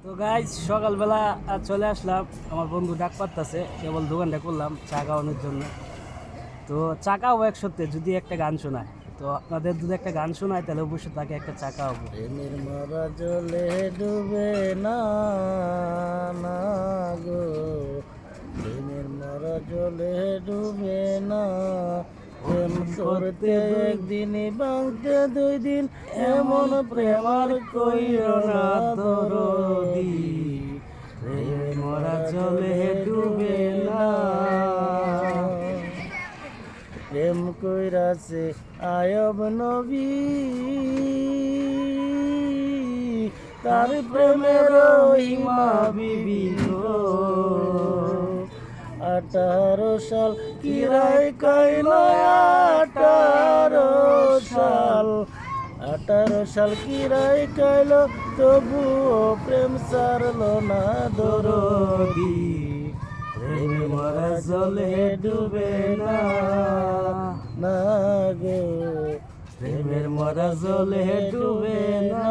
তো গাইজ সকালবেলা চলে আসলাম, আমার বন্ধু ডাক পারতেছে, কেবল দোকানটা করলাম চা খাওয়ানোর জন্য। তো চা খাওয়াবো একসাথে যদি একটা গান শোনায়। তো আপনাদের যদি একটা গান শোনায় তাহলে অবশ্যই তাকে একটা চা খাওয়াবো। প্রেমের মরা জলে ডুবে না না গো, প্রেমের মরা জলে ডুবে না। প্রেম করতে একদিন ভাঙতে 2 দিন, এমন প্রেম আর কইরো না দরদি। প্রেমের মরা জলে ডুবে না। প্রেম কইরাছে আয়ব নবী, তার প্রেমের হিমা বিবি গো। 18 সাল কিরায় কাইল, 18 সাল, 18 সাল কিরায় কাইল, তবুও প্রেম সারলো না দরদি। প্রেম মরা জলে ডুবে না না গো, প্রেমের মরা জলে ডুবে না।